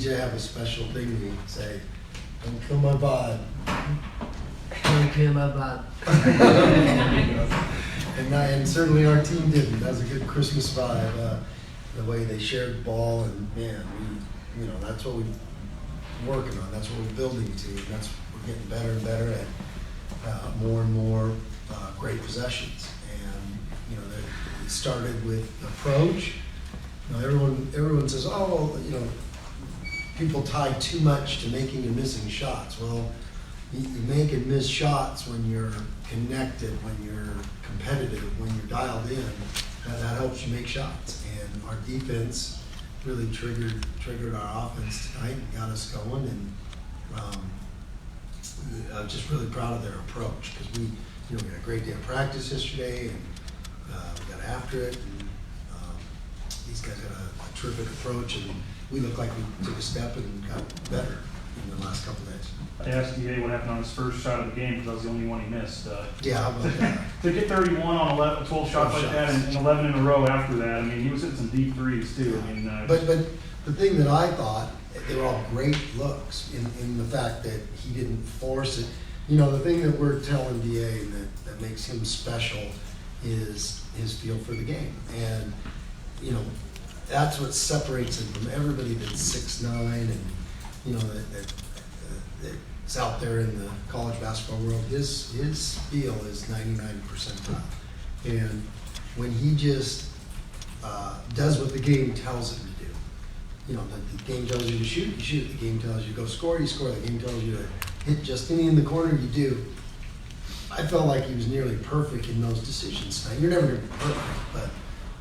DJ have a special thing to say, "Don't kill my vibe." Don't kill my vibe. And certainly our team didn't. That was a good Christmas vibe. The way they shared the ball, and man, that's what we're working on. That's what we're building to. And we're getting better and better at more and more great possessions. And it started with approach. Everyone says, "Oh, people tie too much to making and missing shots." Well, you make and miss shots when you're connected, when you're competitive, when you're dialed in. That helps you make shots. And our defense really triggered our offense tonight and got us going. And I'm just really proud of their approach, because we had a great day of practice yesterday, and we got after it. And these guys got a terrific approach, and we look like we took a step and got better in the last couple of days. I asked DA what happened on his first shot of the game, because that was the only one he missed. Yeah, how about that? To get 31 on 12 shots like that, and 11 in a row after that, I mean, he was hitting some deep threes too. I mean, but the thing that I thought, they were all great looks in the fact that he didn't force it. The thing that we're telling DA that makes him special is his feel for the game. And, that's what separates him from everybody that's 6'9" and, that's out there in the college basketball world. His feel is 99 percentile. And when he just does what the game tells him to do, the game tells you to shoot, you shoot. The game tells you to go score, you score. The game tells you to hit just any in the corner, you do. I felt like he was nearly perfect in those decisions tonight. You're never going to be perfect, but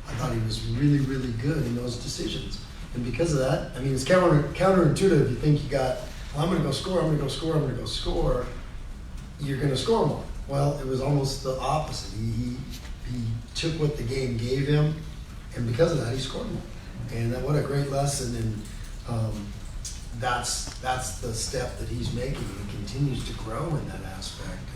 I thought he was really, really good in those decisions. And because of that, I mean, it's counterintuitive. You think you got, I'm going to go score, I'm going to go score, I'm going to go score. You're going to score more. Well, it was almost the opposite. He took what the game gave him, and because of that, he scored more. And what a great lesson. And that's the step that he's making. He continues to grow in that aspect.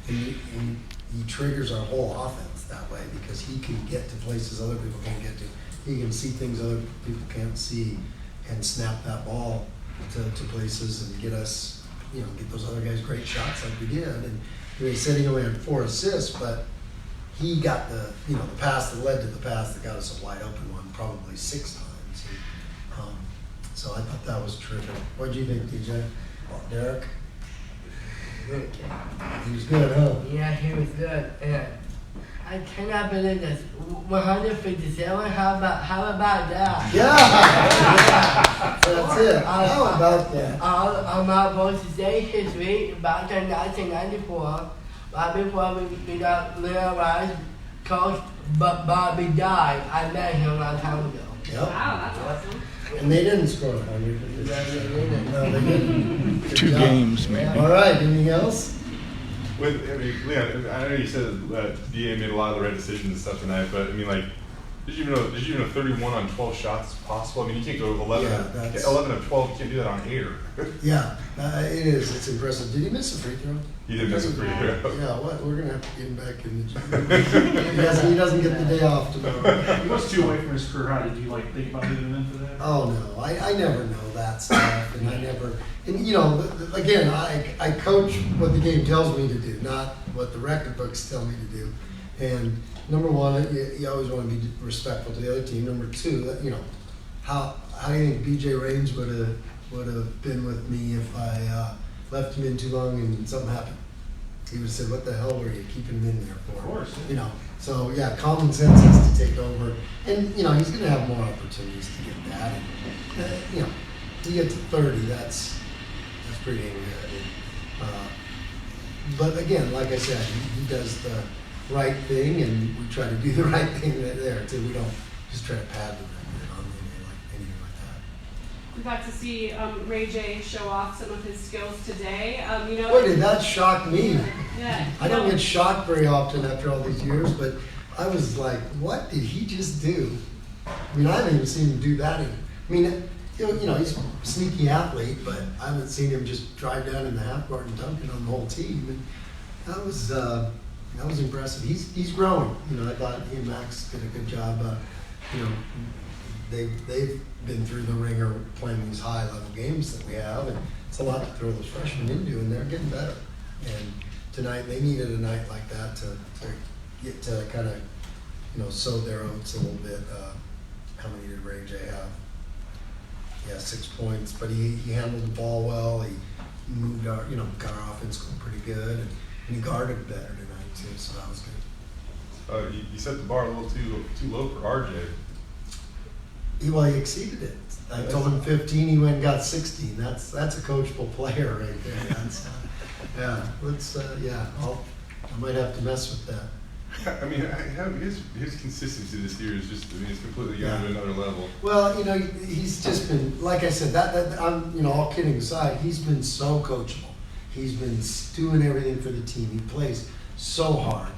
And he triggers our whole offense that way, because he can get to places other people can't get to. He can see things other people can't see, and snap that ball to places and get us, get those other guys great shots like we did. And he said he only had 4 assists, but he got the pass that led to the pass that got us a wide open one probably 6 times. And, so I thought that was terrific. What did you think, DJ? Derek? Good. He was good, huh? Yeah, he was good. Yeah. I cannot believe this. 157. How about that? Yeah. That's it. How about that? On my Boise State history, back in 1994, right before we got realized Coach Bobby died. I met him a long time ago. Yep. Wow, that's awesome. And they didn't score 100. No, they didn't. Good 2 job. games, man. All right. Anything else? Leon, I know you said that DA made a lot of the right decisions and stuff tonight, but I mean, like, did you even know 31 on 12 shots is possible? I mean, you can't go 11 of 12. You can't do that on air. Yeah, it is. It's impressive. Did he miss a free throw? He did miss a free throw. Yeah, we're going to have to get him back in the gym. He doesn't get the day off tomorrow. he was 2 away from his career high. Did you think about moving him in for that? Oh, no. I never know that stuff. And again, I coach what the game tells me to do, not what the record books tell me to do. And number one, you always want to be respectful to the other team. Number two, how do you think BJ Raines would have been with me if I left him in too long and something happened? He would have said, "What the hell were you keeping him in there for?" Of course. So yeah, common sense has to take over, and he's going to have more opportunities to get that. And you get to 30, that's pretty dang good. But again, like I said, he does the right thing, and we try to do the right thing there too. We don't just try to pad the record on anything like that. We got to see Ray J show off some of his skills today. Boy, did that shock me. Yeah. I don't get shocked very often after all these years, but I was like, what did he just do? I mean, I haven't even seen him do that. He's a sneaky athlete, but I haven't seen him just drive down in the half court and dunk it on the whole team. And that was impressive. He's growing. I thought he and Max did a good job, they've been through the ringer playing these high level games that we have, and it's a lot to throw those freshmen into, and they're getting better. And tonight they needed a night like that to get to kind of sow their oats a little bit. How many did Ray J have? Yeah, 6 points, but he handled the ball well. He moved our got our offense going pretty good, and he guarded better tonight too, so that was good. You set the bar a little too low for RJ. He exceeded it. I told him 15, he went and got 16. That's a coachable player right there. That's, I might have to mess with that. I mean, his consistency this year is just, it's completely gone to another level. Well, he's just been, like I said, that I'm, all kidding aside, he's been so coachable. He's been doing everything for the team. He plays so hard.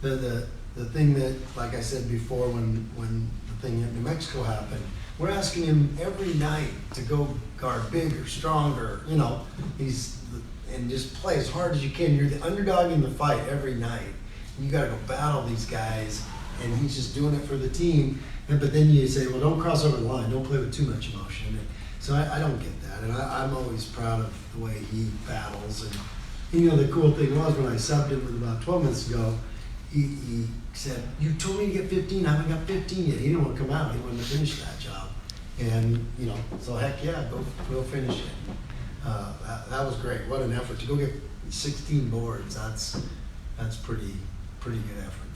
The thing that, like I said before, when the thing in New Mexico happened, we're asking him every night to go guard bigger, stronger. And just play as hard as you can. You're the underdog in the fight every night. You got to go battle these guys, and he's just doing it for the team. But then you say, well, don't cross over the line. Don't play with too much emotion. And so I don't get that, and I'm always proud of the way he battles. And the cool thing was when I subbed him with about 12 minutes ago, he said, "You told me to get 15. I haven't got 15 yet." He didn't want to come out. He wanted to finish that job. And so heck yeah, go finish it. That was great. What an effort to go get 16 boards. That's pretty good effort.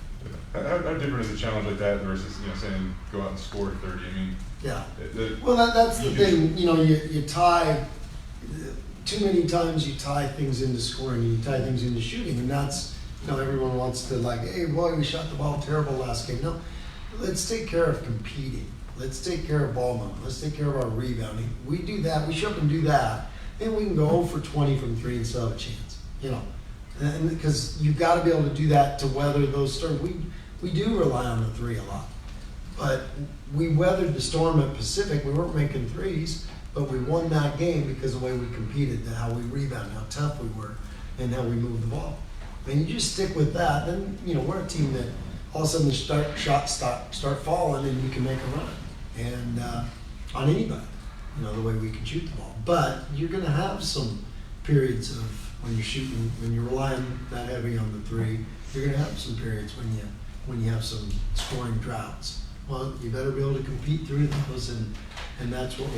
How different is a challenge like that versus saying go out and score 30? I mean, yeah. Well, that's the thing. You tie. Too many times you tie things into scoring. You tie things into shooting, and that's everyone wants to hey boy, we shot the ball terrible last game. No, let's take care of competing. Let's take care of ball movement. Let's take care of our rebounding. We do that. We show up and do that. Then we can go 0 for 20 from 3 and still have a chance. And because you've got to be able to do that to weather those storms. We do rely on the 3 a lot, but we weathered the storm at Pacific. We weren't making threes, but we won that game because of the way we competed, how we rebounded, how tough we were, and how we moved the ball. And you just stick with that, then we're a team that all of a sudden the shots start falling, and you can make a run, and on anybody, the way we can shoot the ball. But you're going to have some periods of when you're shooting, when you're relying that heavy on the 3, you're going to have some periods when you have some scoring droughts. Well, you better be able to compete through those, and that's what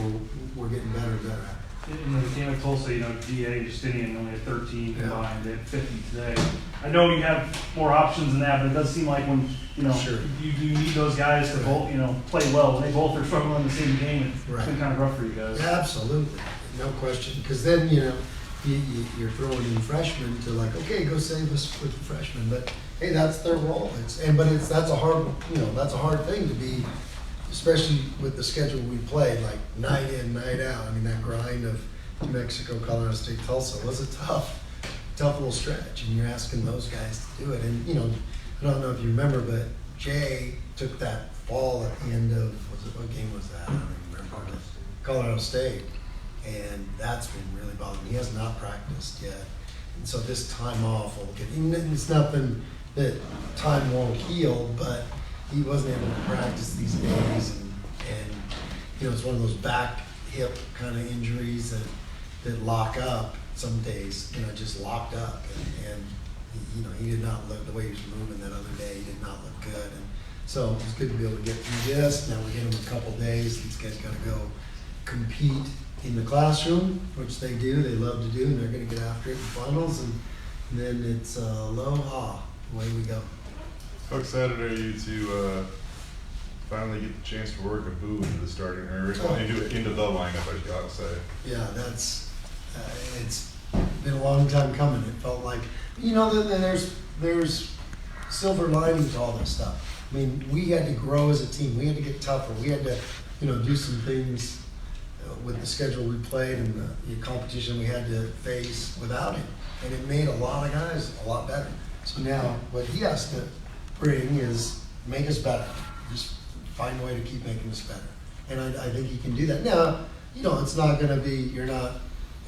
we're getting better and better at. In the game of Tulsa, GA and Justinian only had 13 combined. They had 50 today. I know you have more options than that, but it does seem like when Sure. you need those guys to both play well. When they both are struggling in the same game, it's been kind of rough for you guys. Absolutely, no question. Because then you're throwing in freshmen to okay, go save us with the freshmen. But hey, that's their role. That's a hard thing to be, especially with the schedule we played, night in, night out. I mean, that grind of New Mexico, Colorado State, Tulsa was a tough little stretch, and you're asking those guys to do it. And I don't know if you remember, but Jay took that fall at the end of what game was that? I don't even remember. Colorado State, and that's been really bothering me. He has not practiced yet, and so this time off will get. It's nothing that time won't heal, but he wasn't able to practice these days, and it's one of those back hip kind of injuries that lock up some days, just locked up, and he did not look, the way he was moving that other day, he did not look good, and so it's good to be able to get through this. Now we get him a couple days. These guys got to go compete in the classroom, which they do, they love to do, and they're going to get after it in finals, and then it's aloha, away we go. How excited are you to finally get the chance to work a boo into the starting, or into the lineup, I should say? Yeah, that's it's been a long time coming. It felt like there's silver lining to all this stuff. I mean, we had to grow as a team. We had to get tougher. We had to do some things with the schedule we played and the competition we had to face without him, and it made a lot of guys a lot better. So now what he has to bring is make us better. Just find a way to keep making us better. And I think he can do that. Now, it's not going to be, you're not,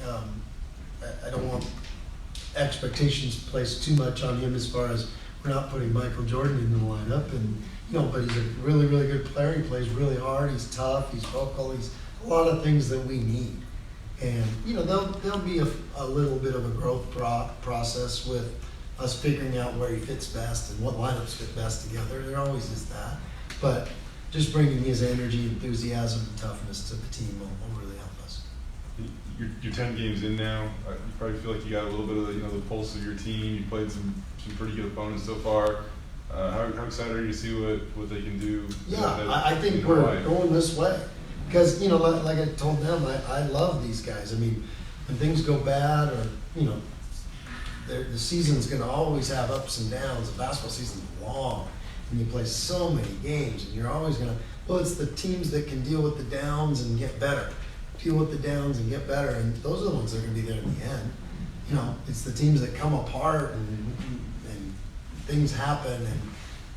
I don't want expectations placed too much on him as far as we're not putting Michael Jordan in the lineup, and but he's a really, really good player. He plays really hard. He's tough. He's vocal. He's a lot of things that we need. And there'll be a little bit of a growth process with us figuring out where he fits best and what lineups fit best together. There always is that, but just bringing his energy, enthusiasm, and toughness to the team will really help us. You're 10 games in now. You probably feel like you got a little bit of the pulse of your team. You played some pretty good opponents so far. How excited are you to see what they can do? Yeah, I think we're going this way because like I told them, I love these guys. I mean, when things go bad or the season's going to always have ups and downs. The basketball season's long, and you play so many games, and you're always going to. Well, it's the teams that can deal with the downs and get better. Deal with the downs and get better, and those are the ones that are going to be there in the end. It's the teams that come apart and things happen, and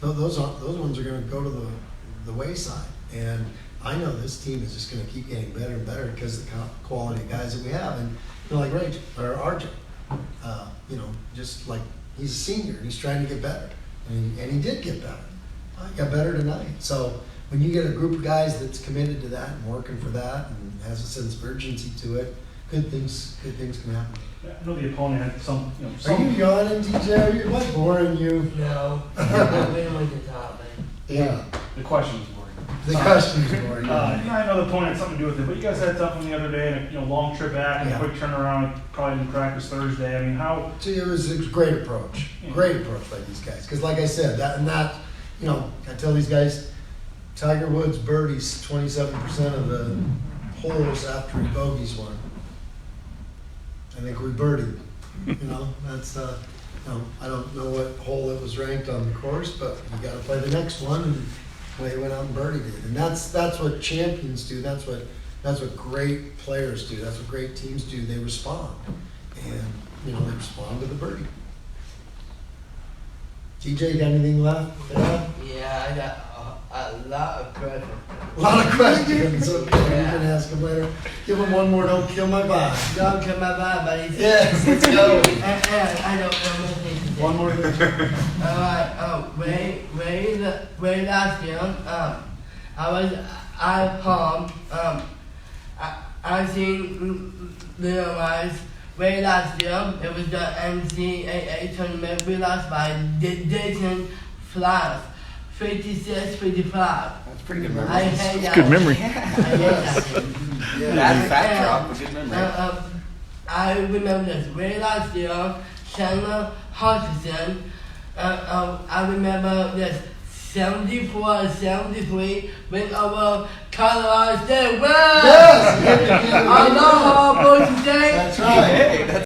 those ones are going to go to the wayside. And I know this team is just going to keep getting better and better because of the quality of guys that we have, and like Ray or RJ. Just like he's a senior and he's trying to get better, and he did get better. He got better tonight. So when you get a group of guys that's committed to that and working for that and has a sense of urgency to it, good things can happen. Yeah, I know the opponent had some. Are you yawning, TJ? Am I boring you? No, I'm with the top, man. Yeah. The question was boring. The question's boring. I know the opponent had something to do with it, but you guys had something the other day, and a long trip back and Yeah. a quick turnaround. Probably didn't practice Thursday. I mean, how? See, it was a great approach. Yeah. Great approach by these guys. Because like I said, I tell these guys, Tiger Woods birdies 27% of the holes after he bogeys one. I think we birdied. That's I don't know what hole it was ranked on the course, but you got to play the next one, and they went out and birdied it. And that's what champions do. That's what great players do. That's what great teams do. They respond, and they respond to the birdie. TJ, got anything left? Yeah, I got a lot of questions. A lot of questions. Okay, you can ask him later. Give him one more. Don't kill my vibe. Don't kill my vibe, buddy. Yes, let's go. And I don't know anything today. One more thing. Alright, way last year, I was at home, I seen realize way last year, it was the NCAA tournament, we lost by Dayton Flyers, 56-55. That's pretty good memory. I hate that. Good memory. I hate that. Bad fat drop, but good memory. I remember this. Way last year, Chandler Hutchinson, I remember this 74-73 win over Colorado State. Well, Yes! Aloha, Boise State. That's right. Hey, that's